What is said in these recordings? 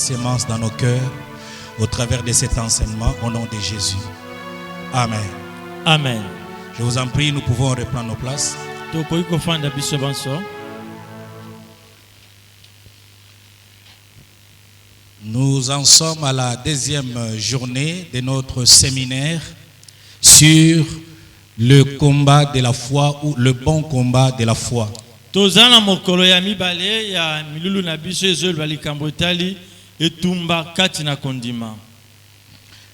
sémence dans nos cœurs au travers de cet enseignement au nom de Jésus. Amen. Amen. Je vous en prie, nous pouvons reprendre nos places. Nous en sommes à la deuxième journée de notre séminaire sur le combat de la foi ou le bon combat de la foi.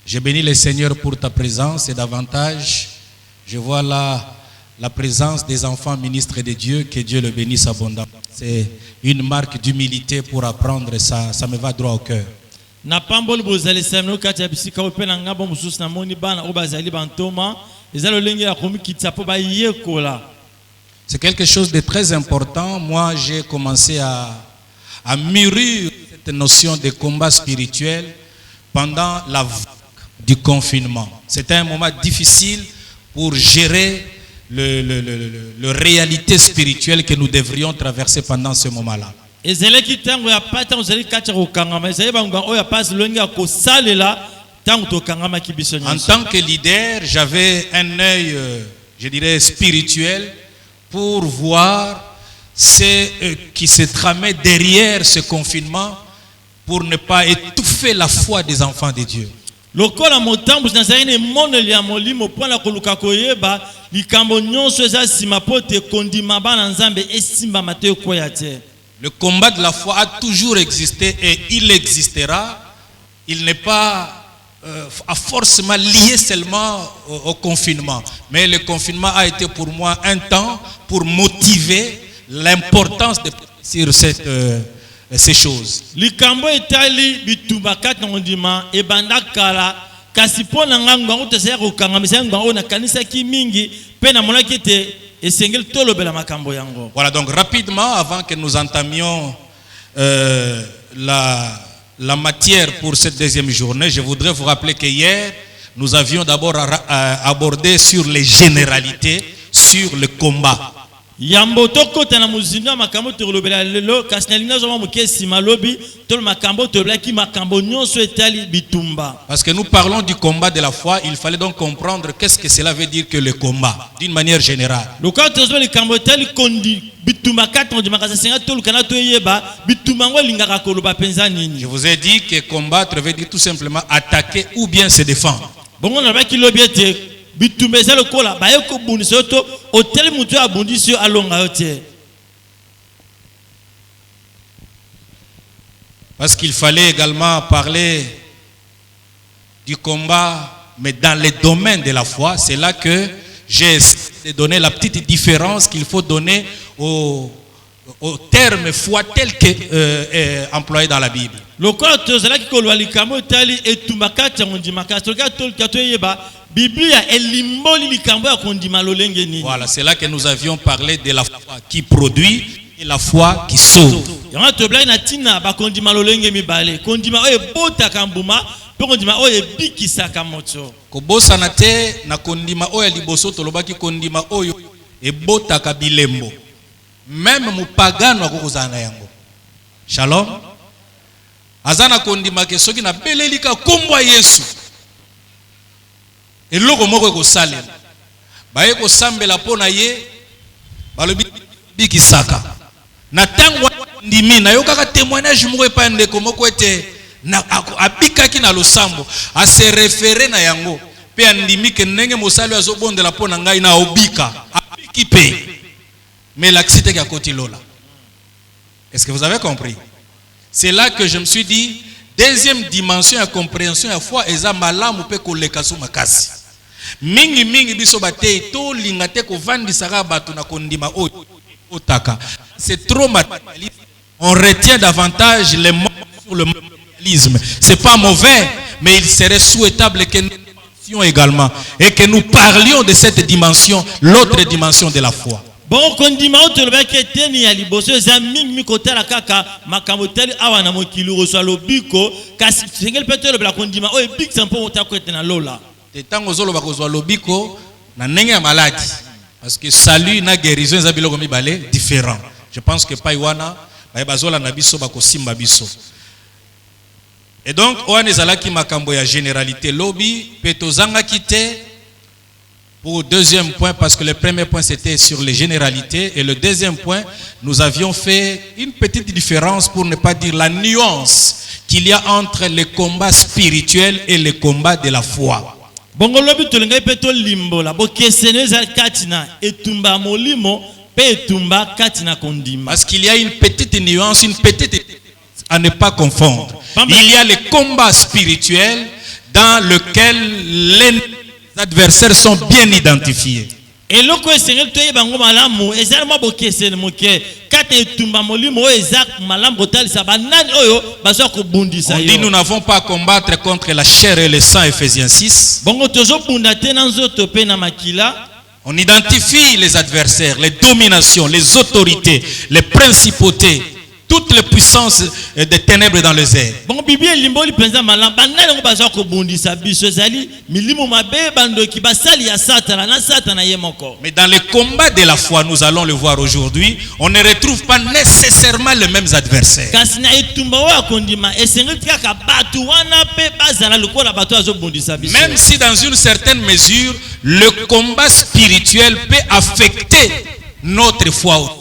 Je bénis le Seigneur pour ta présence et davantage, je vois là la présence des enfants ministres de Dieu, que Dieu le bénisse abondamment. C'est une marque d'humilité pour apprendre ça, ça me va droit au cœur. C'est quelque chose de très important. Moi, j'ai commencé à mûrir cette notion de combat spirituel pendant la vague du confinement. C'était un moment difficile pour gérer le réalité spirituelle que nous devrions traverser pendant ce moment-là. En tant que leader, j'avais un œil, je dirais, spirituel pour voir ce qui se tramait derrière ce confinement pour ne pas étouffer la foi des enfants de Dieu. Le combat de la foi a toujours existé et il existera. Il n'est pas forcément lié seulement au confinement. Mais le confinement a été pour moi un temps pour motiver l'importance de sur ces choses. Voilà, donc rapidement, avant que nous entamions la matière pour cette deuxième journée, je voudrais vous rappeler que hier, nous avions d'abord abordé sur les généralités, sur le combat. Parce que nous parlons du combat de la foi, il fallait donc comprendre qu'est-ce que cela veut dire que le combat, d'une manière générale. Je vous ai dit que combattre veut dire tout simplement attaquer ou bien se défendre. Parce qu'il fallait également parler du combat, mais dans les domaines de la foi. C'est là que j'ai donné la petite différence qu'il faut donner au terme foi tel que employé dans la Bible. Voilà, c'est là que nous avions parlé de la foi qui produit et la foi qui sauve. Kobosana te na kondima oyo liboso tolobaki kondima oyo ebotaka bilembo. Même mupagano akokozana yango. Shalom. Azana kondima ke soki na belelika kombo Yesu. Eloko moko ekosalela. Baye ko sambela pona ye balobi bikisaka. Na tango ndimi na yokaka témoignage moko epa ndeko moko ete na abikaki na losambo a se référer na yango pe andimi ke ndenge mosali azobondela pona ngai na obika abiki pe mais l'accident qui a côté lola. Est-ce que vous avez compris? C'est là que je me suis dit deuxième dimension à compréhension à foi eza malamu pe koleka so makasi. Mingi biso bate to lingate ko vandisaka bato na kondima otaka. C'est trop matérialiste. On retient davantage les mots sur le matérialisme. C'est pas mauvais, mais il serait souhaitable que nous parlions également et que nous parlions de cette dimension, l'autre dimension de la foi. Bon, kondima otolobaki teni ya liboso za mingi mikotala kaka makambo teli awa na mokili rosalo biko kasi sengel petelo bla kondima o big sampo otakwete na lola. De tango zolo bakozwa lobiko na ndenge ya maladie parce que salut na guérison za biloko mibale différent. Je pense que paiwana bazola na biso bakosimba biso. Et donc, on est allé qui makambo ya généralité lobby, petozanga kite. Pour deuxième point, parce que le premier point c'était sur les généralités, et le deuxième point, nous avions fait une petite différence, pour ne pas dire la nuance qu'il y a entre les combats spirituels et les combats de la foi. Bongo lobi tolinga peto limbola bo kesene za katina etumba molimo pe etumba katina kondima. Parce qu'il y a une petite nuance, une petite à ne pas confondre. Il y a les combats spirituels dans lesquels les adversaires sont bien identifiés. Et loko esengel toye bango malamu ezalma bo kesene moke katina etumba molimo ezak malamu kotalisa banani oyo bazo ko bundisa yo. On dit nous n'avons pas à combattre contre la chair et le sang, Ephésiens 6. Bongo tozo bunda te na nzoto pe na makila. On identifie les adversaires, les dominations, les autorités, les principautés, toutes les puissances des ténèbres dans les airs. Bon Bible limboli penza malam banani ngo bazo ko bundisa biso ezali milimo mabe bando ki basali ya satana na satana ye moko. Mais dans les combats de la foi, nous allons le voir aujourd'hui, on ne retrouve pas nécessairement les mêmes adversaires. Kasi na etumba wa kondima esengeli kaka batu wana pe bazala lokola batu azo bundisa biso. Même si dans une certaine mesure, le combat spirituel peut affecter notre foi.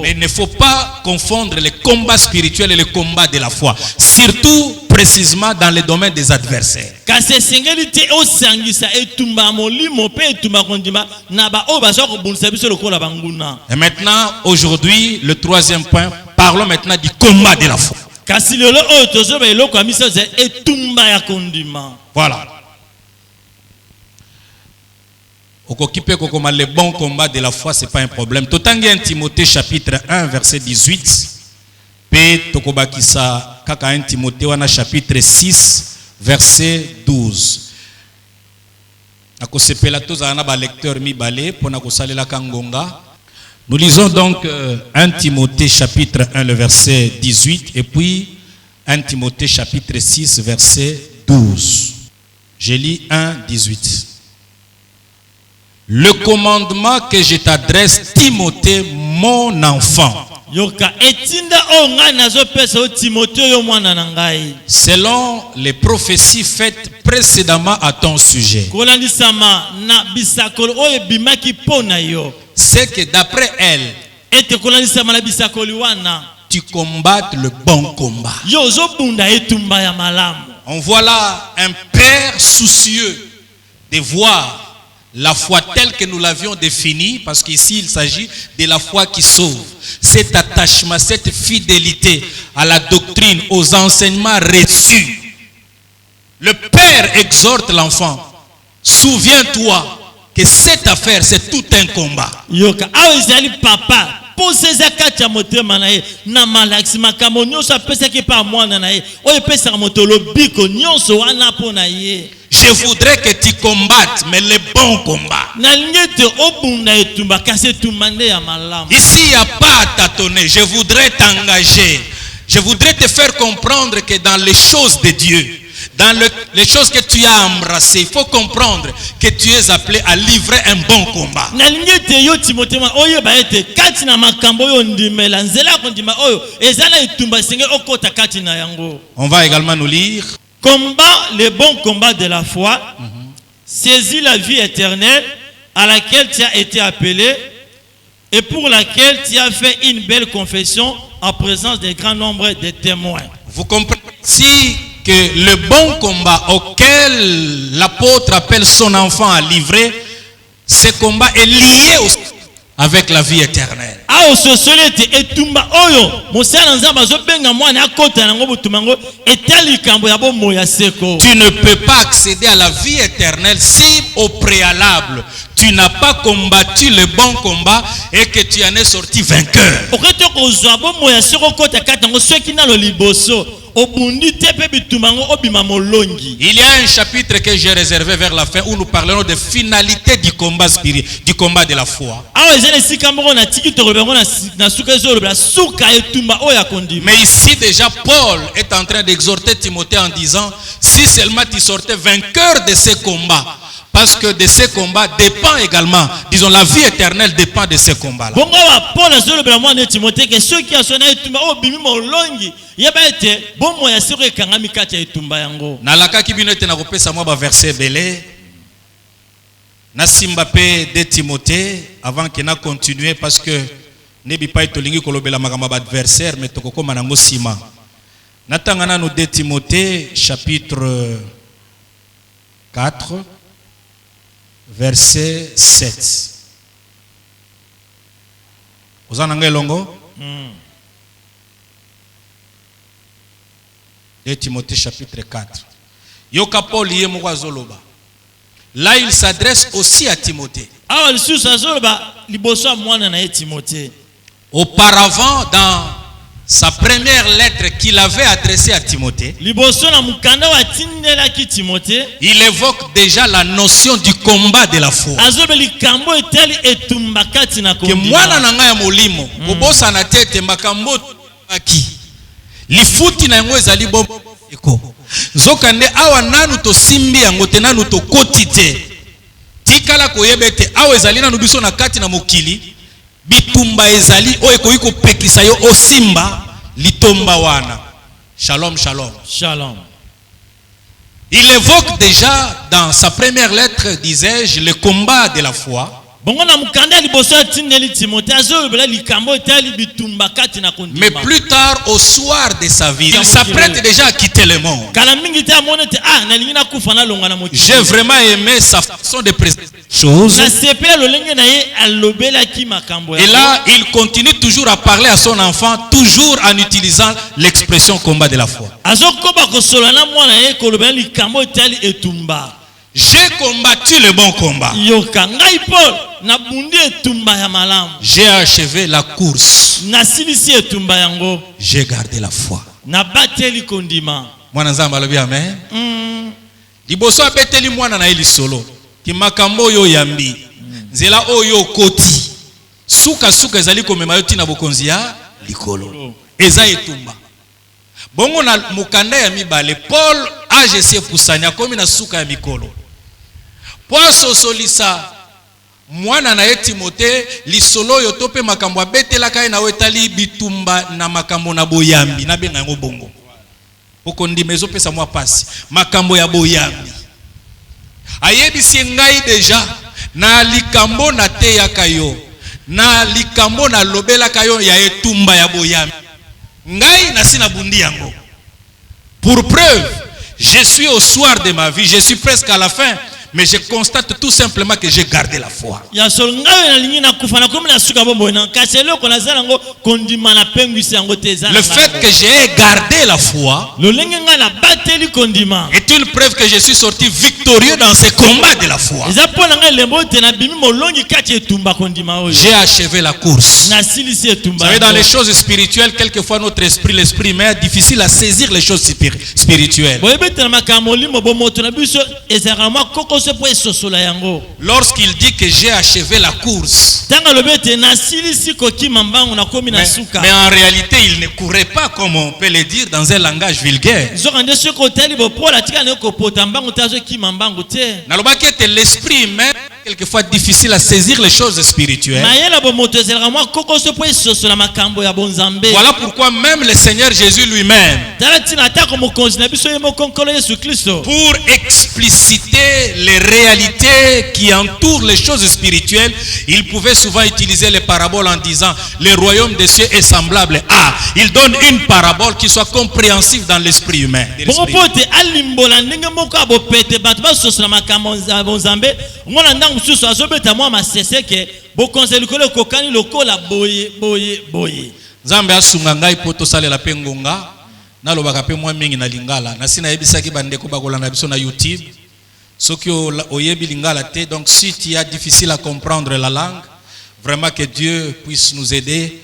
Mais il ne faut pas confondre les combats spirituels et les combats de la foi, surtout précisément dans le domaine des adversaires. Et maintenant, aujourd'hui, le troisième point, parlons maintenant du combat de la foi. Voilà. Le bon combat de la foi, ce n'est pas un problème. Totangi 1 Timothée chapitre 1 verset 18. Pe tokobakisa kaka 1 Timothée wana chapitre 6 verset 12. Akosepela tozana ba lecteur mibale pona kosalela kangonga. Nous lisons donc 1 Timothée chapitre 1 le verset 18 et puis 1 Timothée chapitre 6 verset 12. Je lis 1 18. Le commandement que je t'adresse, Timothée, mon enfant, selon les prophéties faites précédemment à ton sujet, c'est que d'après elle, tu combattes le bon combat. On voit là un père soucieux de voir la foi telle que nous l'avions définie, parce qu'ici il s'agit de la foi qui sauve. Cet attachement, cette fidélité à la doctrine, aux enseignements reçus. Le père exhorte l'enfant. Souviens-toi que cette affaire, c'est tout un combat. Papa. Je voudrais que tu combattes, mais le bon combat. Ici, il n'y a pas à tâtonner. Je voudrais t'engager. Je voudrais te faire comprendre que dans les choses de Dieu, dans les choses que tu as embrassées, il faut comprendre que tu es appelé à livrer un bon combat. On va également nous lire. Combat le bon combat de la foi, saisis la vie éternelle à laquelle tu as été appelé et pour laquelle tu as fait une belle confession en présence d'un grand nombre de témoins. Vous comprenez ici que le bon combat auquel l'apôtre appelle son enfant à livrer, ce combat est lié aussi avec la vie éternelle. Tu ne peux pas accéder à la vie éternelle si au préalable tu n'as pas combattu le bon combat et que tu en es sorti vainqueur. Il y a un chapitre que j'ai réservé vers la fin où nous parlerons de finalité du combat spirituel, du combat de la foi. Mais ici déjà Paul est en train d'exhorter Timothée en disant, si seulement tu sortais vainqueur de ce combat, Parce que de ces combats dépend également, disons, la vie éternelle dépend de ces combats-là. Bongo wa Paul azolobela mwana Timothée que ceux qui asona etumba o bimi molongi yeba ete bomo ya siko ekangami kati ya etumba yango. Nalakaki bino ete na kopesa mwa ba verset belé. Na simba pe de Timothée avant que na continuer parce que nebi pa tolingi kolobela makamba ba adversaire mais tokokoma nango sima. Natanga nanu de Timothée chapitre 4 verset 7. Ozananga elongo? De Timothée chapitre 4. Yoka Paul yemo azoloba. Là il s'adresse aussi à Timothée. Awa lisusu azoloba liboso ya mwana na ye Timothée. Auparavant, dans sa première lettre qu'il avait adressée à Timothée, Liboso na mukanda wa tindela ki Timothée. il évoque déjà la notion du combat de la foi. Azobe likambo eteli etumba kati na Que kondima. mwana na ngai ya molimo, kobosa na tete makambo aki. Lifuti na yango ezali bombo eko. Nzokande awa nanu to simbi yango te nanu to kotite. Tikala koyebete awa ezali nanu biso na kati na mokili. Bitumba ezali o eko iko pekisa yo o simba litomba wana. Shalom, shalom. Shalom. Il évoque déjà dans sa première lettre, disais-je, le combat de la foi. Bongo na mukanda liboso ya tindeli Timothée azolobela likambo eteli bitumba kati na kondima. Mais plus tard, au soir de sa vie, il s'apprête déjà à quitter le monde. Kala mingi te amone te na lingi na kufa na longa na moti. J'ai vraiment aimé sa façon de présenter les choses. Na sepela lolenge na ye alobela ki makambo ya. Et là, il continue toujours à parler à son enfant, toujours en utilisant l'expression combat de la foi. Azokoba kosola na mwana ye kolobela likambo eteli etumba. J'ai combattu le bon combat. Yoka ngai Paul na bundi etumba ya malamu. J'ai achevé la course. Na silisi etumba yango. J'ai gardé la foi. Na bateli kondima. Mwana nzamba lobi amen. Liboso abeteli mwana na eli solo. Ki makambo yo yambi. Nzela oyo koti. Suka suka ezali komema yo tina bokonzi ya likolo. Eza etumba. Bongo na mukanda ya mibale Paul agese pusanya komi na suka ya mikolo. Poaso solisa mwana na ye Timothée lisolo yo tope makambo abetela kai na wetali bitumba na makambo na boyambi na benga yango bongo. Poko ndimezo pesa mwa pasi makambo ya boyambi. Ayebisi ngai deja na likambo na te ya kayo na likambo na lobela kayo ya etumba ya boyambi. Ngai na sina bundi yango. Pour preuve, je suis au soir de ma vie, je suis presque à la fin, mais je constate tout simplement que j'ai gardé la foi. Ya sol ngawe na lingi na kufa na komi na suka bombo na kaselo ko na zala ngo kondima na pengwisi yango te zala. Le fait que j'ai gardé la foi lolenge nga na bateli kondima est une preuve que je suis sorti victorieux dans ce combat de la foi. eza pona nga lembo te na bimi molongi kati etumba kondima oyo. J'ai achevé la course. Na silisi Vous etumba. savez, dans les choses spirituelles, quelquefois notre esprit, l'esprit humain est difficile à saisir les choses spirituelles. Boyebetela makambo limo bomoto na biso ezara mwa koko se po esosola yango. Lorsqu'il dit que j'ai achevé la course, Tanga lobete na silisi kokima mbangu na komi na suka. mais en réalité, il ne courait pas comme on peut le dire dans un langage vulgaire. Zokande se ko tali bo pola tika ne ko pota mbangu tazo kima mbangu te. Nalobaki était l'esprit humain quelquefois difficile à saisir les choses spirituelles. Mayela bo moto ezara mwa koko se po esosola makambo ya bonzambe. Voilà pourquoi même le Seigneur Jésus lui-même, Tala tina atako mokonzi na biso yemo konkolo Yesu Kristo. pour expliciter les réalités qui entourent les choses spirituelles, il pouvait souvent utiliser les paraboles en disant le royaume des cieux est semblable à. Il donne une parabole qui soit compréhensive dans l'esprit humain. Bongo pote alimbola ndenge moko abopete bato basosola makambo ya bonzambe. Ngona ndango mususu azobeta mwa masese ke bokonzi likolo kokani lokola boye. Nzambe asunga ngai po tosalela pe ngonga nalobaka pe mwa mingi na lingala na sina yebisaki bandeko bakolanda biso na YouTube soki oyebi lingala te. Donc si tu as difficile à comprendre la langue, vraiment que Dieu puisse nous aider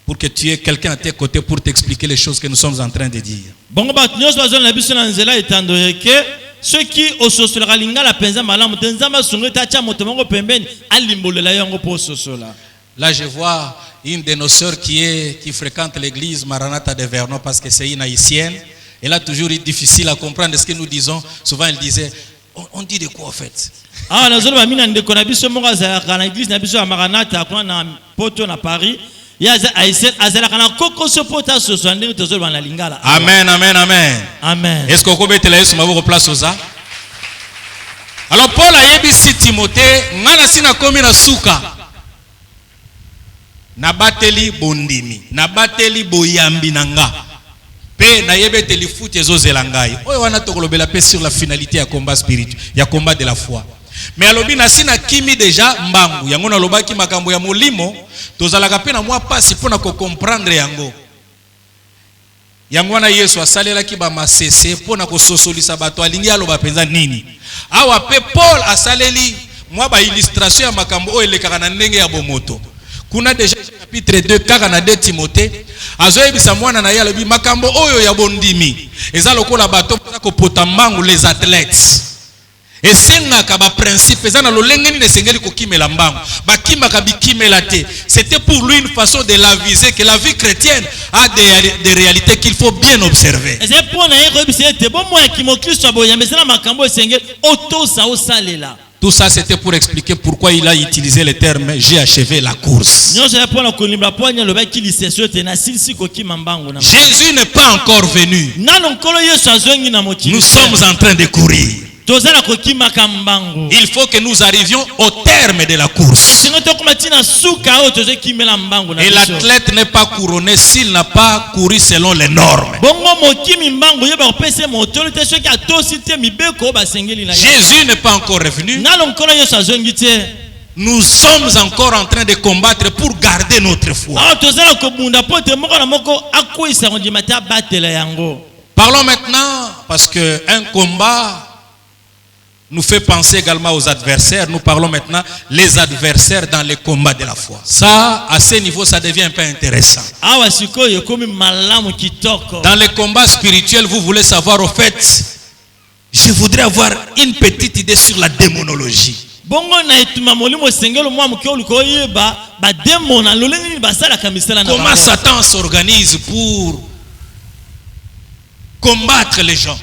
pour que tu aies quelqu'un à tes côtés pour t'expliquer les choses que nous sommes en train de dire. Bongo bato nyonso bazona biso na nzela etando yeke soki ososolaka lingala penza malamu te nzambe asunga etatia moto mongo pembeni alimbolela yango po ososola. Là, je vois une de nos sœurs qui fréquente l'église Maranatha de Vernon parce que c'est une haïtienne. Elle a toujours eu difficile à comprendre ce que nous disons. Souvent, elle disait, On dit de quoi en fait? Ah, nous avons mis dans l'église na biso ya Maranatha kwa na poto na Paris. Amen, amen, amen. Amen. Est-ce qu'on peut mettre sur ma place aux a? Alors Paul a yebisi Timothée, ngana sina komi na suka. Na bateli bondimi, na bateli boyambi nanga. Pe na yebeteli foot ezozela ngai. Oyo wana tokolobela pe sur la finalité ya combat spirituel, ya combat de la foi. Mais alobi na sina kimi déjà mbangu yango na lobaki makambo ya molimo tozalaka pe na mwa pasi pona ko comprendre yango. Yango na Yesu asalelaki ba masese pona ko sosolisa bato alingi aloba penza nini. Awa pe Paul asaleli mwa ba illustration ya makambo o elekaka na ndenge ya bomoto. Kuna déjà chapitre 2 kaka na 2 Timothée azoyebisa mwana na ye alobi makambo oyo ya bondimi eza lokola bato ko pota mbangu les athlètes. Et sengaka ba principe eza na lolengeni ne sengeli ko kimela mbangu bakimaka bikimela te. C'était pour lui une façon de l'aviser que la vie chrétienne a des réalités qu'il faut bien observer. C'est pour na yeko bisete bon moi ki mo Kristo aboya mais na makambo sengeli auto sa osalela. Tout ça c'était pour expliquer pourquoi il a utilisé le terme j'ai achevé la course. Jésus n'est pas encore venu. Nous sommes en train de courir. Il faut que nous arrivions au terme de la course. Et l'athlète n'est pas couronné s'il n'a pas couru selon les normes. Jésus n'est pas encore revenu. Nous sommes encore en train de combattre pour garder notre foi. Parlons maintenant, parce qu'un combat nous fait penser également aux adversaires. Nous parlons maintenant les adversaires dans les combats de la foi. Ça, à ce niveau, ça devient un peu intéressant. Dans les combats spirituels, vous voulez savoir au fait, je voudrais avoir une petite idée sur la démonologie. Comment Satan s'organise pour combattre les gens.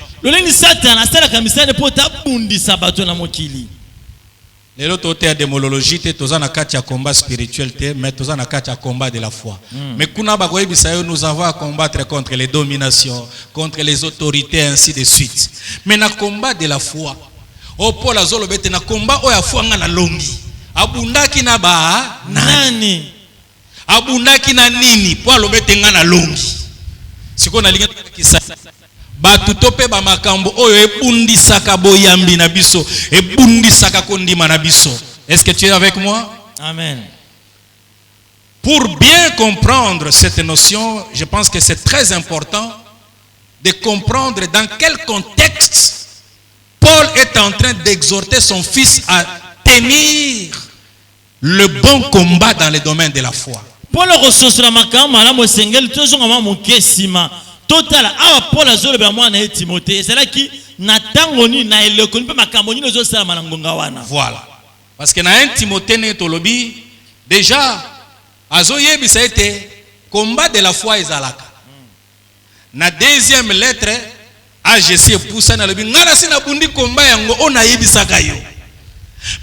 Les autres à démonologie toza na kati ya combat spirituel mais toza na kati ya combat de la foi. Mais kuna ba koyebisa nous avons à combattre contre les dominations, contre les autorités ainsi de suite. Mais na combat de la foi, o Paul azolo bete na combat o ya foi nga na longi. Abundaki na ba nani? Abundaki na nini? Paul obete nga na longi. Siko na linga kisa batutope ba makambo oyo ebundisaka boyambi na biso ebundisaka kondima na biso. Est-ce que tu es avec moi? Amen. Pour bien comprendre cette notion, je pense que c'est très important de comprendre dans quel contexte Paul est en train d'exhorter son fils à tenir le bon combat dans le domaine de la foi. Paul ressourcera makambo malamu sengeli tozonga mamu kesima. Total awa Paul azoloba mwana na Timothée c'est là qui natango ni na eleko ni pe makambo ni zo sala manangonga wana. Voilà. Parce que na 1 Timothée ne tolobi déjà azoyebisa ete combat de la foi ezalaka. Na deuxième lettre AGC poussa na lobi ngala sina bundi combat yango ona yebisaka yo.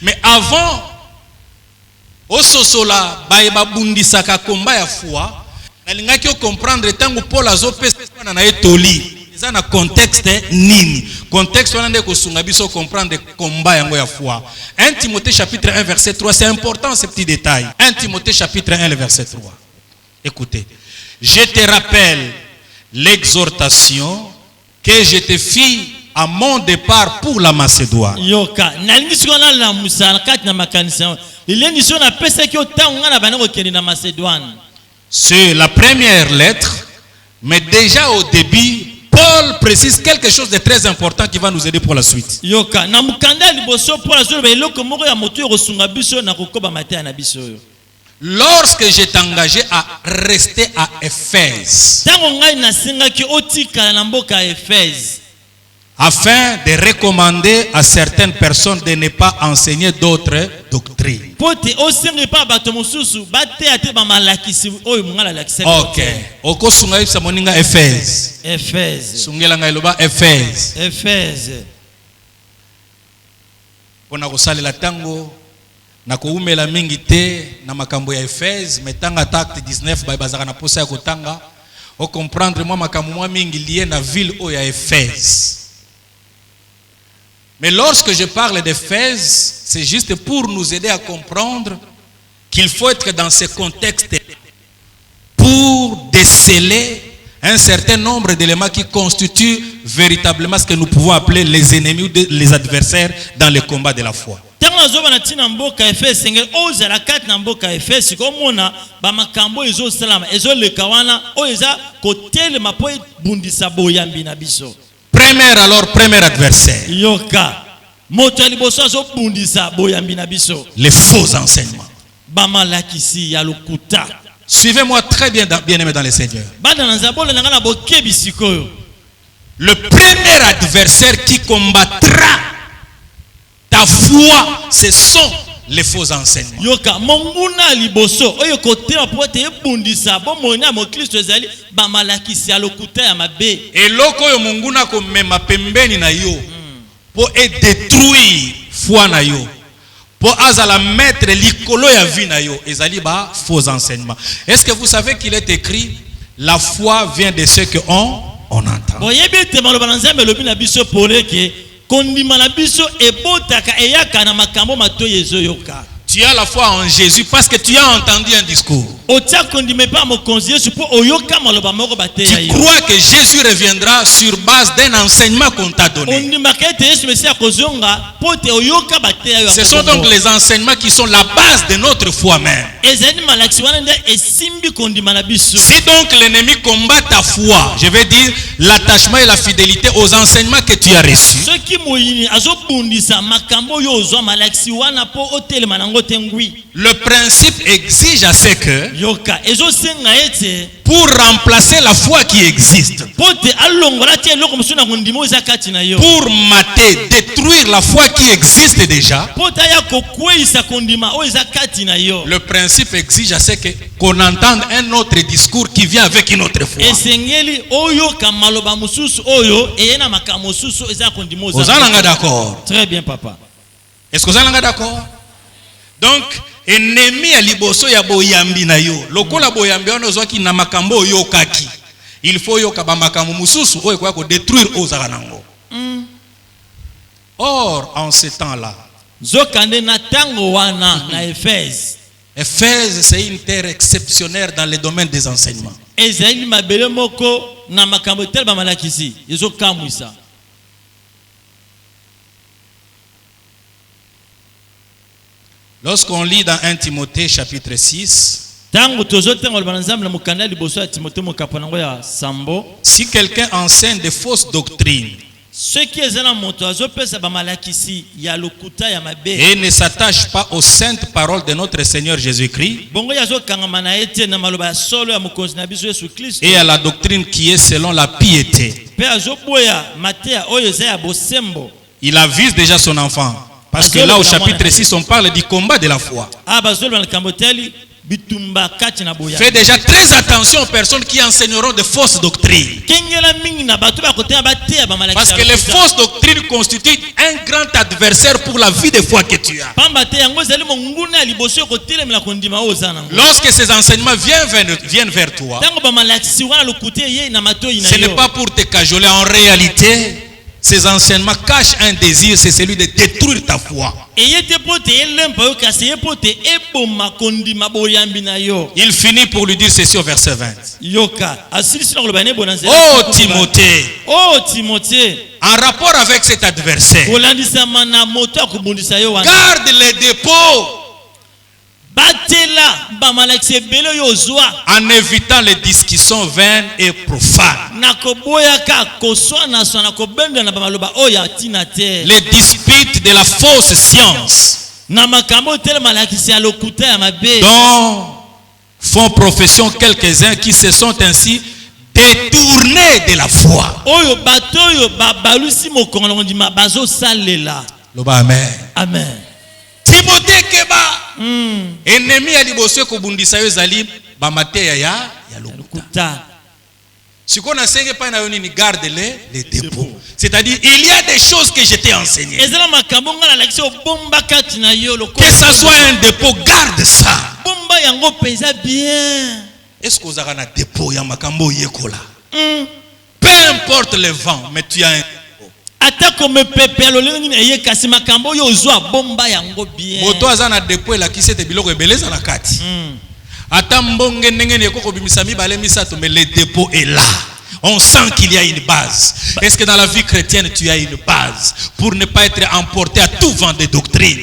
Mais avant ososola ba bundisaka combat ya foi nalingaki comprendre tango Paul azopesa na etoli eza na contexte nini contexte wana nde kosunga biso comprendre combat yango ya foi. 1 Timothée chapitre 1 verset 3, c'est important ce petit détail. 1 Timothée chapitre 1 le verset 3. Écoutez, je te rappelle l'exhortation que je te fis à mon départ pour la Macédoine. Yoka nalingi sikona la musala kati na makanisa ileni sona pesa ki otango ngana bana ko kende na Macédoine. C'est la première lettre, mais déjà au début, Paul précise quelque chose de très important qui va nous aider pour la suite. Lorsque j'étais engagé à rester à Éphèse, afin de recommander à certaines personnes de ne pas enseigner d'autres doctrines. Ok. Okosunga isa moninga Éphèse. Éphèse. Sungela ngailoba Éphèse. Éphèse. pona kosalela tango na koumela mingi te na makambo ya Éphèse metanga acte 19 bazaka na posa ya kotanga o comprendre moi makambo moi mingi lié na ville o ya Éphèse. Mais lorsque je parle d'Éphèse, c'est juste pour nous aider à comprendre qu'il faut être dans ce contexte pour déceler un certain nombre d'éléments qui constituent véritablement ce que nous pouvons appeler les ennemis ou les adversaires dans le combat de la foi. Premier adversaire. Les faux enseignements. Suivez-moi très bien, bien-aimés dans le Seigneur. Le premier adversaire qui combattra ta foi, ce sont les faux enseignements. Et loko yo munguna ko mema pembeni na yo pour détruire foi na yo. Pour azala mettre likolo ya vie na yo, ezali ba faux enseignements. Est-ce que vous savez qu'il est écrit la foi vient de ce que on entend. Tu as la foi en Jésus parce que tu as entendu un discours. Tu crois que Jésus reviendra sur base d'un enseignement qu'on t'a donné. Ce sont donc les enseignements qui sont la base de notre foi même. Si donc l'ennemi combat ta foi, je vais dire l'attachement et la fidélité aux enseignements que tu as reçus, le principe exige à ce que pour remplacer la foi qui existe, pour mater, détruire la foi qui existe déjà, le principe exige à ce qu'on entende un autre discours qui vient avec une autre foi. Vous êtes d'accord? Très bien, papa. Est-ce que vous êtes d'accord? Donc, ennemi ya liboso ya boyambi na yo. Lokola boyambi ono zoki na makambo yo kaki. Il faut yo kaba makambo mususu oyo kwa ko détruire ozaka nango. Or, en ce temps-là, zokande na tango wana na Éphèse. Éphèse, c'est une terre exceptionnelle dans le domaine des enseignements. Ezali mabele moko na makambo tel ba malakisi. Yezo kamwisa. Lorsqu'on lit dans 1 Timothée chapitre 6, si quelqu'un enseigne de fausses doctrines et ne s'attache pas aux saintes paroles de notre Seigneur Jésus-Christ et à la doctrine qui est selon la piété, il avise déjà son enfant. Parce que là au chapitre 6 on parle du combat de la foi. Fais déjà très attention aux personnes qui enseigneront de fausses doctrines. Parce que les fausses doctrines constituent un grand adversaire pour la vie de foi que tu as. Lorsque ces enseignements viennent vers toi, ce n'est pas pour te cajoler. En réalité, ces enseignements cachent un désir, c'est celui de détruire ta foi. Il finit pour lui dire ceci au verset 20. Oh Timothée, en rapport avec cet adversaire, garde les dépôts en évitant les discussions vaines et profanes, les disputes de la fausse science, dont font profession quelques-uns qui se sont ainsi détournés de la foi. Amen. Timothée keba ennemi ya liboso ko bundisa yo zali ba mateya ya lokuta. Ce qu'on enseigne pas na yoni ni garde les dépôts. C'est-à-dire il y a des choses que je t'ai enseignées. Que ça soit un dépôt, garde ça. Est-ce que vous avez un dépôt ya makambo yekola? Peu importe le vent, mais tu as un dépôt. Moto azana dépôt la qui s'était biloko ebeleza na kati. Ata mbonge ndenge ne koko bimisami bale misato, mais le dépôt est là. On sent qu'il y a une base. Est-ce que dans la vie chrétienne tu as une base pour ne pas être emporté à tout vent de doctrine?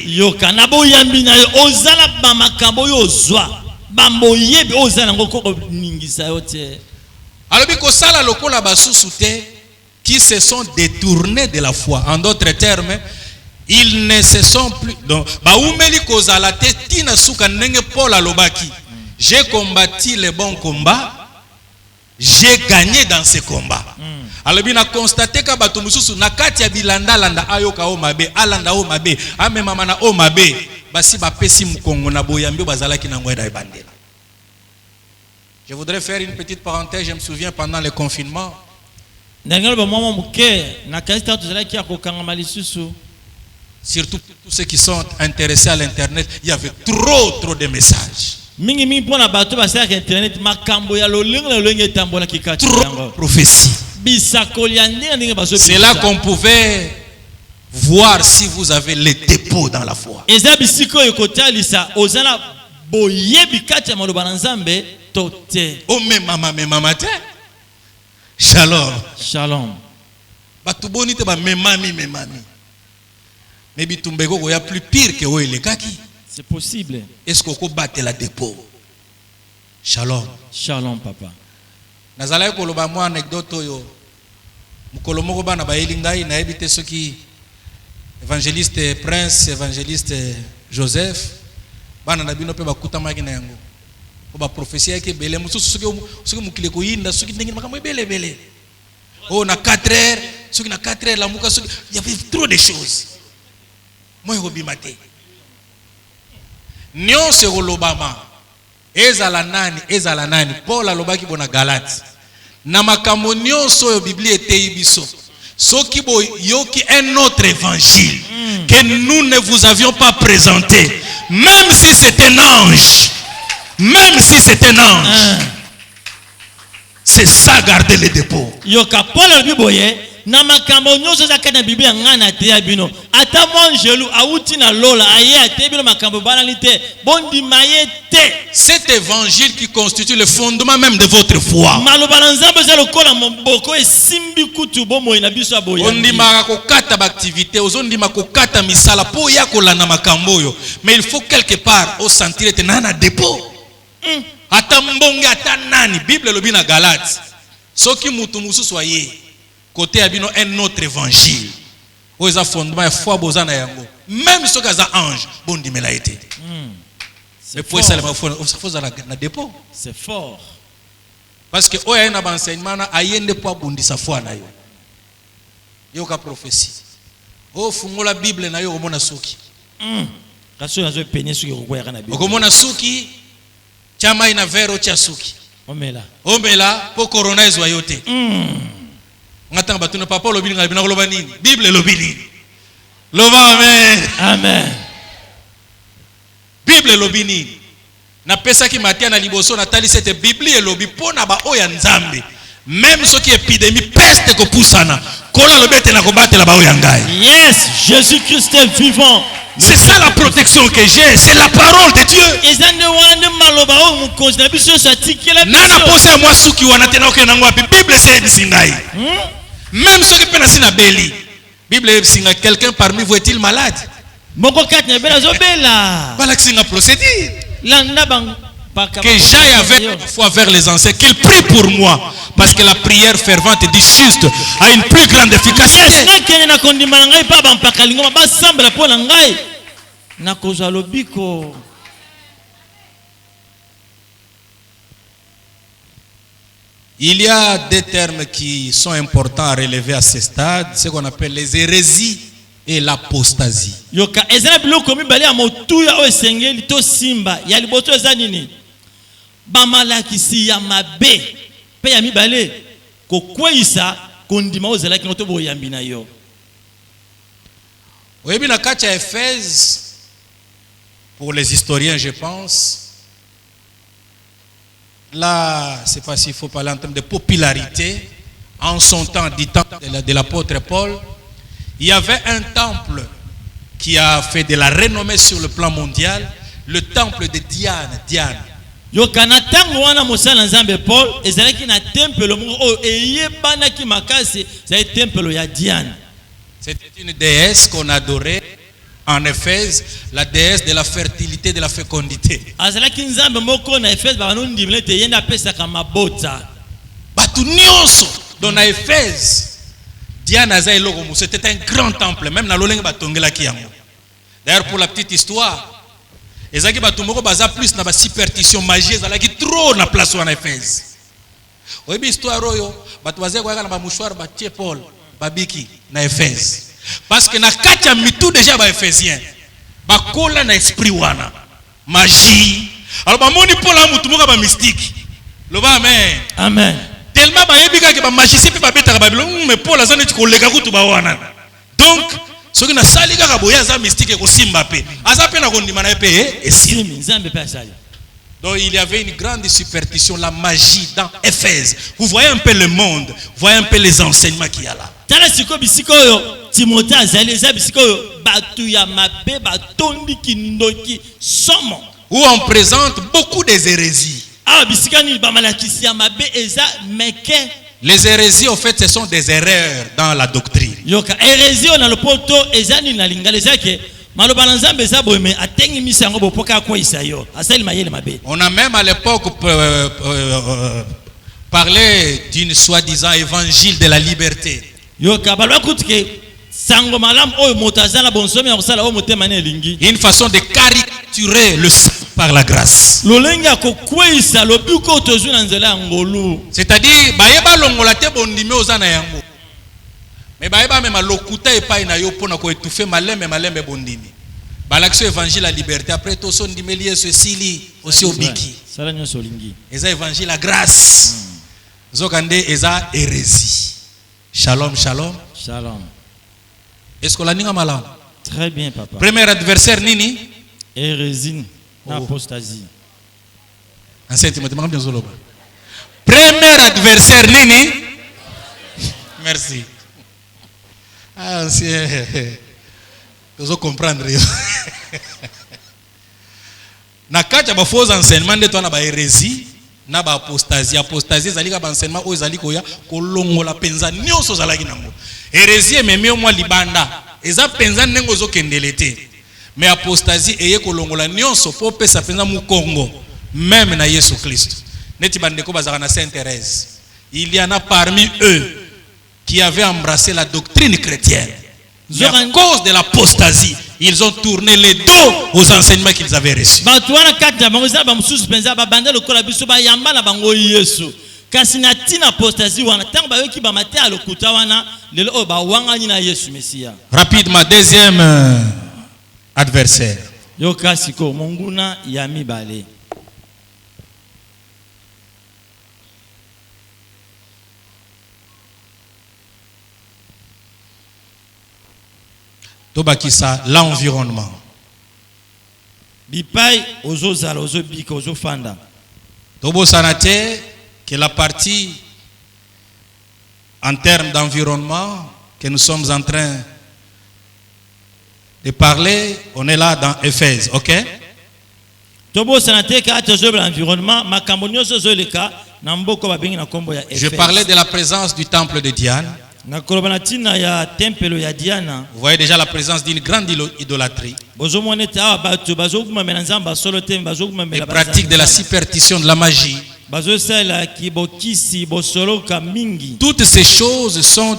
Alors biko sala lokola basusu te qui se sont détournés de la foi. En d'autres termes, ils ne se sont plus donc baumeli kozala te tina suka ndenge Paul alobaki. J'ai combattu le bon combat, j'ai gagné dans ce combat. Alors bien a constaté que bato mususu na kati ya bilanda landa ayoka o mabe alanda o mabe amema mana o mabe basi ba pesi mukongo na boyambi bazalaki na ngweda ebandela. Je voudrais faire une petite parenthèse. Je me souviens pendant le confinement, surtout pour tous ceux qui sont intéressés à l'internet, il y avait trop de messages. Trop prophéties. C'est là qu'on pouvait voir si vous avez les dépôts dans la foi. Oh mais maman Shalom. Shalom. Batuboni te ba memami. Mais bitumbeko ko ya plus pire que o le kaki. C'est possible. Est-ce qu'on peut battre la dépôt? Shalom. Shalom papa. Nazala ko loba mo anecdote yo. Mukolo moko bana ba elingai na ebite soki évangéliste Prince, évangéliste Joseph bana na bino pe bakuta maki na yango. Ko ba prophétie yake bele mususu soki mukile ko yinda soki ndenge makambo bele. Oh na 4 heures, soki na 4 heures la muka soki il y avait trop de choses. Moi hobi maté. Nyon se rolobama. Ezala nani Paul alobaki bona Galate. Na makambo nyonso yo Biblia etei biso. Soki bo yoki un autre évangile que nous ne vous avions pas présenté, même si c'est un ange. Même si c'est un ange, c'est ça garder les dépôts. Yoka Paul albiboye na makambo nyonso za kana Biblia ngana te ya bino. Ata mwanjelu auti na lola aye ate bino makambo banalité bondi mayete. Cet évangile qui constitue le fondement même de votre foi. Malobana nzambe za lokola mboko esimbi kutu bomo ina biso aboya. Ondima ko kata activité, ozondima ko kata misala po ya kolanda makambo yo. Mais il faut quelque part au sentir te nana dépôt. Ata mbonge ata nani Bible lobi na Galate soki mutu mususu aye côté abino un autre évangile oza fondement ya foi bozana yango même soki aza ange bondi mela été c'est pour ça le faut na dépôt. C'est fort parce que oya na enseignement na ayende po bondi sa foi na yo yoka prophétie o fungola Bible na yo omona soki kaso nazo penye soki ko ya kana Bible okomona soki chama ina vero cha suki omela po corona ezwa yote ngata batuna papa lobili ngali bina loba nini Bible lobili loba amen Bible lobini na pesa ki matia na liboso na tali cette Bible elobi pona ba oya nzambe même soki épidémie peste ko pusana kola lobete na ko batela ba oya ngai. Yes, Jésus Christ est vivant. C'est ça la protection que j'ai, c'est la parole de Dieu. Nana pose moi suki wana tena okena ngwapi Bible c'est singai. Même ceux qui pensent na beli. Bible singa quelqu'un parmi vous est-il malade? Moko kat na bela zobela. Voilà que c'est une procédure. Landa bang que j'aille avec foi vers les anciens, qu'ils prient pour moi, parce que la prière fervente du juste a une plus grande efficacité. Il y a des termes qui sont importants à relever à ce stade, ce qu'on appelle les hérésies et l'apostasie. kokweisa kondima ozalaki ngoto boyambi na yo. Oui, bien, à Éphèse, pour les historiens, je pense, là, c'est pas s'il faut parler en termes de popularité, en son temps, du temps de l'apôtre Paul, il y avait un temple qui a fait de la renommée sur le plan mondial, le temple de Diane. Yo kanatang wana mosala nzambe Paul ezalaki na temple o eyebana ki makasi c'est temple ya Diane. C'était une déesse qu'on adorait en Éphèse, la déesse de la fertilité, de la fécondité. Azalaki nzambe moko na Éphèse ba nondimle te yenda pesa kama bota. Batu nyonso dans na Éphèse. Diane azai logo, c'était un grand temple, même na lolenge batongela ki yango. D'ailleurs pour la petite histoire, ezaki batumoko baza plus na ba superstition magie ezalaki trop na place wana Éphèse. Oyebi histoire oyo batu bazai kwa na ba mouchoir ba tie Paul babiki na Éphèse. Parce que na kati ya mitu déjà ba Éphésien bakola na esprit wana magie. Alors ba moni Paul amutu moka ba mystique. Loba amen. Amen. Tellement ba yebika ke ba magicien pe ba betaka ba bilongo mais Paul azana ti koleka kutu ba wana. Donc soki na sali kaka boya za mystique ko simba pe aza pe na kondima na pe esimi nzambe pe asali. Donc il y avait une grande superstition, la magie dans Éphèse. Vous voyez un peu le monde, vous voyez un peu les enseignements qu'il y a là. Tala siko bisiko yo Timothée azali za bisiko yo batu ya mabe batondi kindoki somo Où on présente beaucoup des hérésies. Ah bisika ni ba malakisi ya mabe eza meke. Les hérésies, en fait, ce sont des erreurs dans la doctrine. Yoka hérésie on a le poto ezani na lingala zake maloba na nzambe za boyeme atengi misango bopoka kwa isayo asali mayele mabe. On a même à l'époque parlé d'une soi-disant évangile de la liberté. Yoka balwa kutike sango malam oyo motazana bonsomi ya kusala o motema ne lingi. Une façon de caricaturer le salut par la grâce. Lolenga ko kweisa lobiko tozu na nzela ngolu. C'est-à-dire bayeba longola te bondime ozana yango. Mais bayeba même lokuta epai na yo pona ko étouffer malembe bondini. Balakso évangile la liberté après to son dimeli ceci aussi obiki. Sala nyoso lingi. Eza évangile la grâce. Zokande eza hérésie. Shalom, shalom. Shalom. Est-ce que la ninga malam? Très bien, papa. Premier adversaire nini? Hérésie, apostasie. Ancien Timothée, bien zoloba. Premier adversaire nini? Merci. Ah, ancien. Vous comprendre. Na kati ba faux enseignement de toi na ba hérésie. Na ba apostasie zalika ba enseignement o zaliko ya kolongola penza nyonso zalaki nango hérésie memé moi libanda eza penza nengo zo kendelete mais apostasie eye kolongola nyonso po pesa penza mu Congo même na Yesu Christ neti bandeko bazaka na Sainte Thérèse il y en a parmi eux qui avaient embrassé la doctrine chrétienne. Mais à cause de l'apostasie, ils ont tourné les dos aux enseignements qu'ils avaient reçus. Rapidement, deuxième adversaire. Tobakisa l'environnement. Bipai ozo zala ozo bika ozo fanda. Tobo sanate que la partie en termes d'environnement que nous sommes en train de parler, on est là dans Éphèse, ok? Tobo sanate ka tozo l'environnement makambo nyoso zo leka na mboko ba bengi na kombo ya Éphèse. Je parlais de la présence du temple de Diane. Vous voyez déjà la présence d'une grande idolâtrie. Les pratiques de la superstition, de la magie. Toutes ces choses sont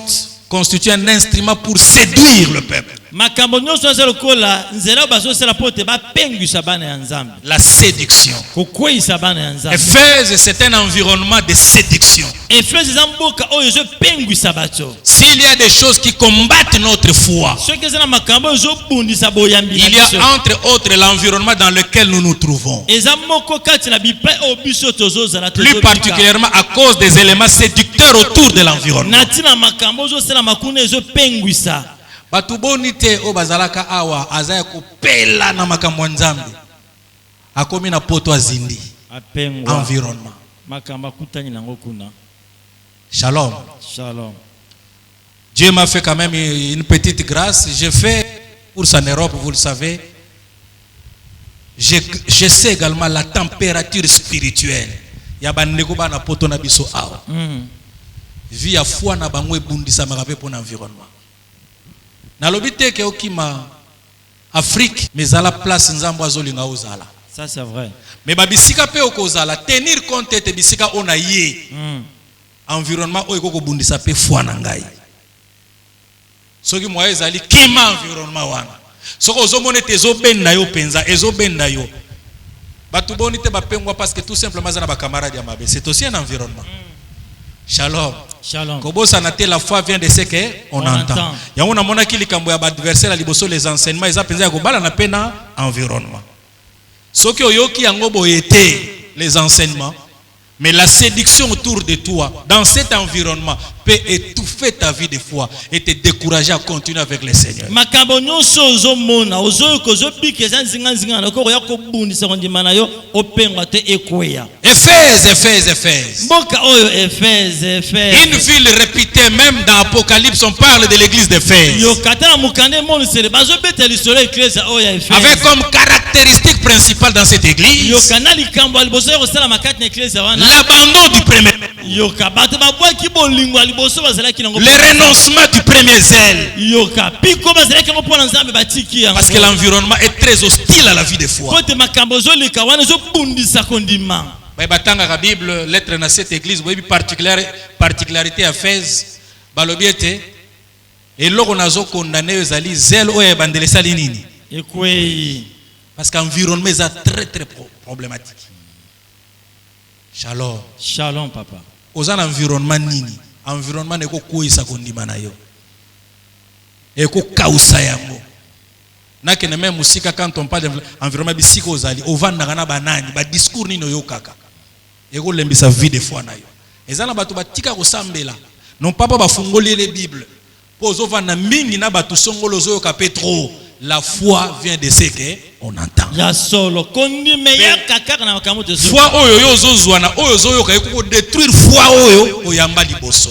constituées un instrument pour séduire le peuple. makambo nyonso eza lokola nzela bazosala po te bapengwisa bana ya nzambe La séduction. kokweyisa bana ya nzambe. Éphèse, c'est un environnement de séduction. Efese eza mboka oyo ezopengwisa bato. S'il y a des choses qui combattent notre foi, soki eza na makambo ezobundisa boyambi na il y biso, a entre autres l'environnement dans lequel nous nous trouvons. eza moko kati na bipai oyo biso tozozala Plus tozobika. particulièrement à cause des éléments séducteurs autour de l'environnement. na ntina makambo ozosala makuna ezopengwisa. Batu boni te o bazalaka awa azaya kopela na makambo ya Nzambe. Akomi na poto azindi. apengwa Environnement. makambo akutani nango kuna. Shalom. Shalom. Dieu m'a fait quand même une petite grâce. J'ai fait course en Europe, vous le savez. Je sais également la température spirituelle. Ya bandeko bana poto na biso awa. Vie ya foi na bango ebundisa makape pour l'environnement. Na lobite ke okima Afrique mezala place nzambo azolinga ozala. Ça c'est vrai. Mais babisika pe okozala tenir compte te bisika ona ye. Environnement oyo kokobundisa pe foi na ngai. Soki moye ezali kima environnement wana. Soko ozomone te ezobenda yo penza, ezobenda yo. Batu boni te bapengwa parce que tout simplement za na ba camarades ya mabe. C'est aussi un environnement. Shalom. Shalom. Kobosa na te la foi vient de ce que on entend. Yango na mona ki likambo ya adversaire la liboso les enseignements eza penza ya kobala na pena environnement. Soki oyoki yango boyete les enseignements, mais la séduction autour de toi, dans cet environnement, peut étouffer ta vie de foi et te décourager à continuer avec le Seigneur. makambo nyonso ozomona ozoyoka ozobika eza nzinga na kokoya kobundisa kondima na yo opengwa te ekweya. Éphèse. mboka oyo Efese. Une ville réputée même dans Apocalypse, on parle de l'église d'Éphèse. yokata na mukande monisele bazobeta lisolo eklesa oyo ya Efese. Avec comme caractéristique principale dans cette église yokana likambo liboso ya kosala makati na eklesa wana. l'abandon du premier, yoka bato babwaki bolingo liboso bazalaki nango. le renoncement du premier zèle. yoka piko bazalaki ngo mpona nzambe batiki yango. Parce que l'environnement est très hostile à la vie de foi. kote makambo ozoleka wana ezobundisa kondima. Batanga la Bible, lettre dans cette église, vous particularité à Fès, balobiete, et l'on a condamné aux alliés, zèle ou ebandele salinini. Parce qu'environnement est très très problématique. Shalom. Shalom papa. Aux environnement nini, environnement n'est qu'au sa condimana yo, et qu'au kausa yango. Na que même musika quand on parle d'environnement bisiko aux alliés, au van nagana banani, ba discours ni no yo kaka. Et qu'on l'aime sa vie de foi na yo. Et ça na batu batika kosambela. Non pas bafungoli les Bibles. Pozo vana mingi na batu songolo zo ka petro. La foi vient de ce que on entend. Ya solo kondi meya kaka na makambo de foi oyo yo zozwana oyo zo yo ka ko détruire foi oyo oyamba liboso.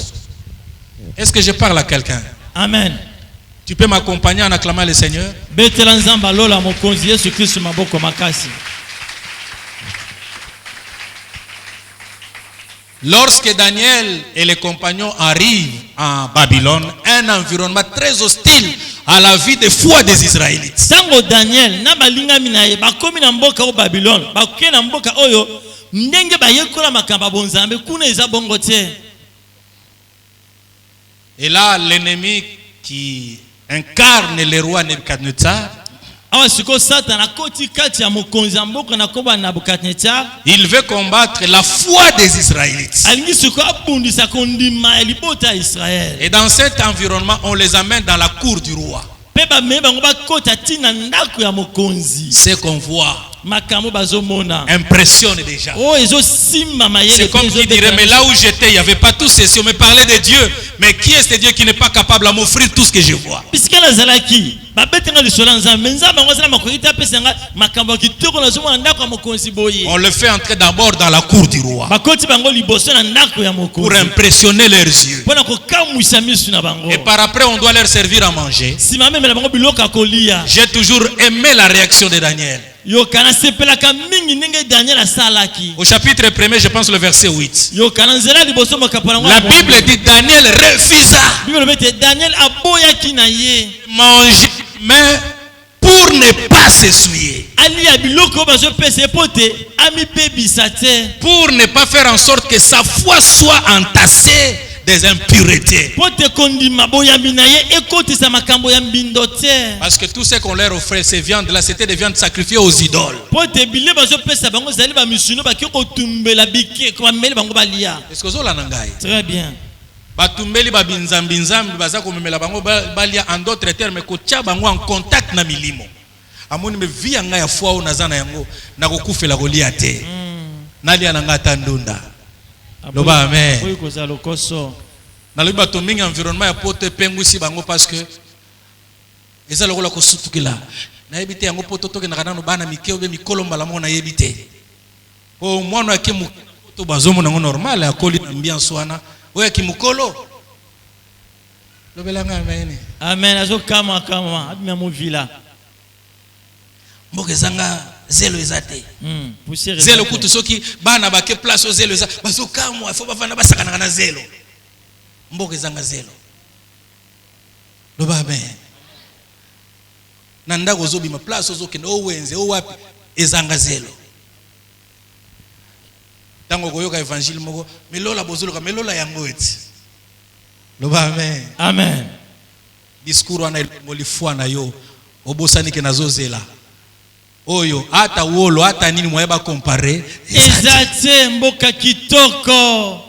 Est-ce que je parle à quelqu'un? Amen. Tu peux m'accompagner en acclamant le Seigneur? Betela nzamba lola mokonzi Yesu Kristo maboko makasi. Lorsque Daniel et les compagnons arrivent en Babylone, un environnement très hostile à la vie de foi des Israélites. Tango Daniel na balinga minaye bakomi na mboka o Babylone, bakoki na mboka oyo ndenge bayekola makamba bonzambe kuna eza bongo te. Et là l'ennemi qui incarne le roi Nebuchadnezzar, il veut combattre la foi des Israélites. Et dans cet environnement, on les amène dans la cour du roi. Ce qu'on voit impressionne déjà. C'est comme qui dirait, mais là où j'étais, il n'y avait pas tout ceci. On me parlait de Dieu. Mais qui est ce Dieu qui n'est pas capable de m'offrir tout ce que je vois? On le fait entrer d'abord dans la cour du roi pour impressionner leurs yeux. Et par après, on doit leur servir à manger. J'ai toujours aimé la réaction de Daniel. Au chapitre 1er, je pense le verset 8. La Bible dit Daniel refusa manger, mais pour ne pas s'essuyer, pour ne pas faire en sorte que sa foi soit entassée des impuretés. Parce que tout ce qu'on leur offrait, ces viandes-là, c'était des viandes sacrifiées aux idoles. Est-ce que vous avez très bien? batumbeli babinzambi nzambi baza komemela bango balia en d'autres termes ko tia bango en contact na milimo amoni me via nga ya foi onaza na yango na kokufela kolia te nalia na ngata ndunda loba amen oyi koza lokoso na lobi bato mingi environnement ya poto epengwisi bango parce que eza lokola kosutukila na yebite yango poto toke na kanano bana mikeo be mikolo mbala mo na yebite o mwana yake mu to bazomo nango normal akoli ambiance wana oya kimukolo lobelanga amen amen azo kama abimya mu villa mboke zanga zelo ezate poussière zelo kutu soki bana bake place o zelo eza bazo kamwa fo bavana basakana na zelo mboke zanga zelo loba amen na ndako zobima place ozokende owenze owapi ezanga zelo tango koyoka évangile moko melola bozoloka melola yango eti loba amen amen discours wana molifua na yo obosani ke nazozela oyo ata wolo ata nini moyeba comparer ezate mboka kitoko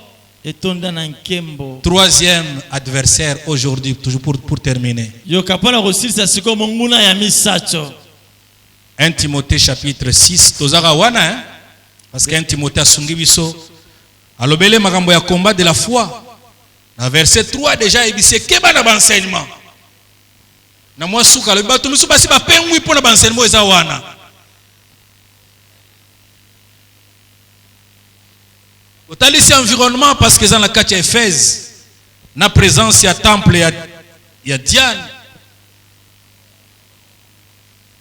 etonda na nkembo. Troisième adversaire aujourd'hui, toujours pour terminer. Yo kapala kosilisa siko monguna ya misacho. 1 Timothée chapitre 6 tozaka wana hein? Parce que 1 Timothée asungi biso alobele makambo ya combat de la foi. Na verset 3 déjà ebise keba na enseignement. Na mwa suka le bato misu basi ba pengwi pona ba enseignement eza wana. Otalisi environnement parce que dans la kati ya Éphèse na présence ya temple ya Diane.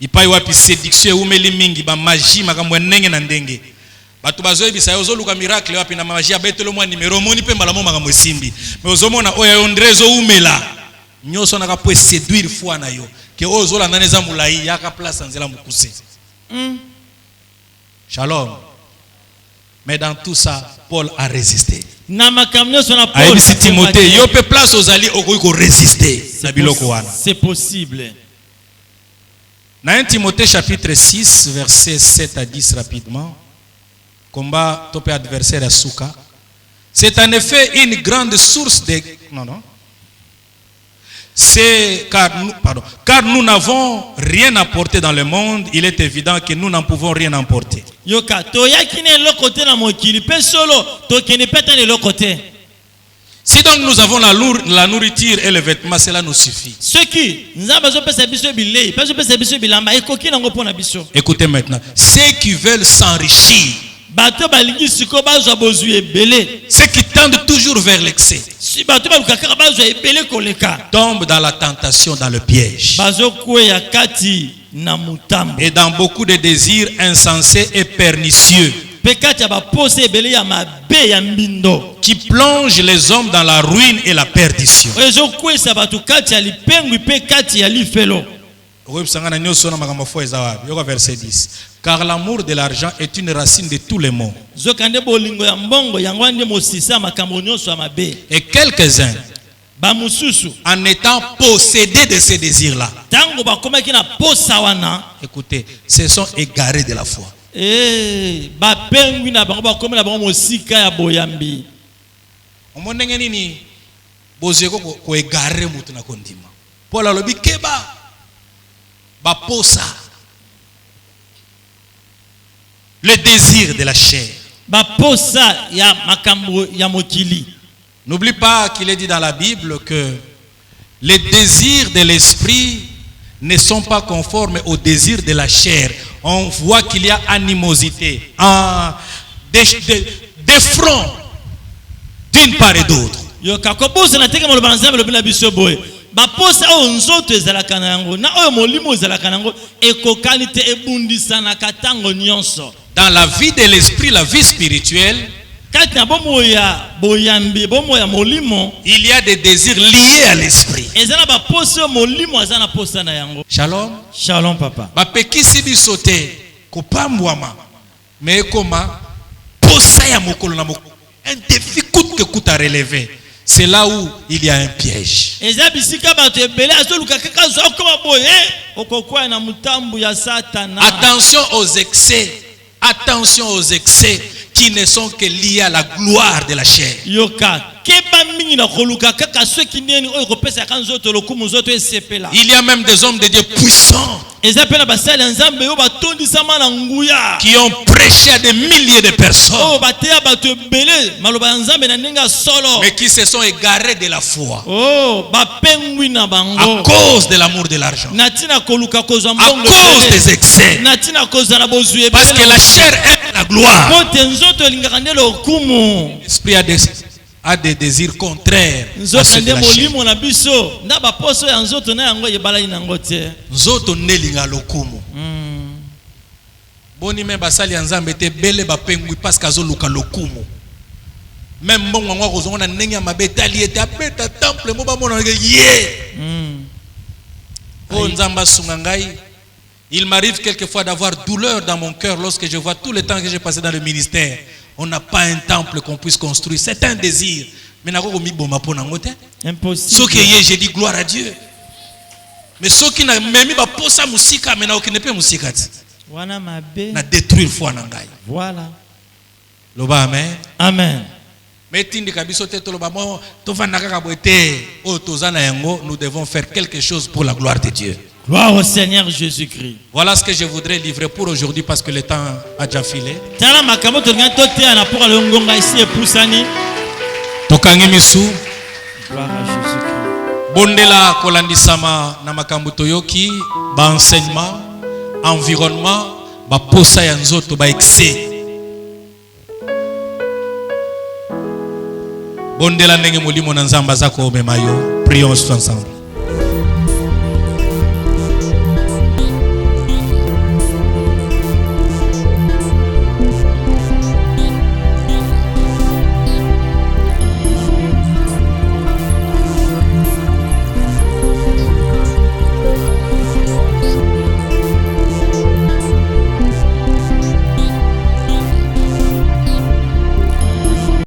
Ipai wapi séduction umeli mingi ba magie makambo ndenge na ndenge. Batu bazoye bisa yozo luka miracle wapi na magie betelo mwa numéro moni pe mbala mo makambo simbi. Mais ozomona oya ondrezo umela. Nyoso na ka po séduire foi na yo. Ke ozo la naneza mulai yaka place nzela mukuse. Shalom. Mais dans tout ça, Paul a résisté. Aïe Timothée, yo pe place aux alliés au résister. C'est possible. Dans 1 Timothée chapitre 6 verset 7 à 10 rapidement. Combat topé adversaire à Souka. C'est en effet une grande source de car nous n'avons rien apporté dans le monde, il est évident que nous n'en pouvons rien emporter. Si donc nous avons la nourriture et le vêtement, cela nous suffit. Écoutez maintenant, ceux qui veulent s'enrichir, ceux qui tendent toujours vers l'excès, tombent dans la tentation, dans le piège. Et dans beaucoup de désirs insensés et pernicieux qui plongent les hommes dans la ruine et la perdition. Verset 10. Car l'amour de l'argent est une racine de tous les maux. Et quelques-uns, en étant possédés de ces désirs-là, écoutez, se sont égarés de la foi. Paul alobi keba baposa le désir de la chair. N'oublie pas qu'il est dit dans la Bible que les désirs de l'esprit ne sont pas conformes aux désirs de la chair. On voit qu'il y a animosité, des fronts d'une part et d'autre. Dans la vie de l'esprit, la vie spirituelle, il y a des désirs liés à l'esprit. Shalom. Shalom, papa. Mais comment un défi coûte que coûte à relever. c'est là où il y a un piège. Attention aux excès. Attention aux excès qui ne sont que liés à la gloire de la chair. Il y a même des hommes de Dieu puissants qui ont prêché à des milliers de personnes, mais qui se sont égarés de la foi à cause de l'amour de l'argent, à cause des excès, parce que la chair aime la gloire. L'esprit a des désirs contraires à ceux de la chair. Nzoto nelinga lokumu. Boni me basali nzambe te bele ba pengwi parce que azoluka lokumu. Même bon ngwa kozonga na ndenge mabetali ete abeta temple mo ba mona ye. Oh nzamba sunga ngai. Il m'arrive quelquefois d'avoir douleur dans mon cœur lorsque je vois tout le temps que j'ai passé dans le ministère. On n'a pas un temple qu'on puisse construire. C'est un désir. Mais impossible. Ce qui est, j'ai dit gloire à Dieu. Mais ce qui n'a même pas posé musique, mais n'a aucune musique. N'a détruit foi nangai. Voilà. Loba amen. Amen. Mais tindi kabiso te toloba mo to vanaka kabote o tozana yango, nous devons faire quelque chose pour la gloire de Dieu. Gloire au Seigneur Jésus-Christ. Voilà ce que je voudrais livrer pour aujourd'hui parce que le temps a déjà filé. Tokangi misu. Gloire à Jésus-Christ. Bondela kolandisama na makambo toyoki ba enseignement, environnement, ba posa ya nzoto ba excès. Bondela ndenge molimo na nzamba zako memayo. Prions ensemble.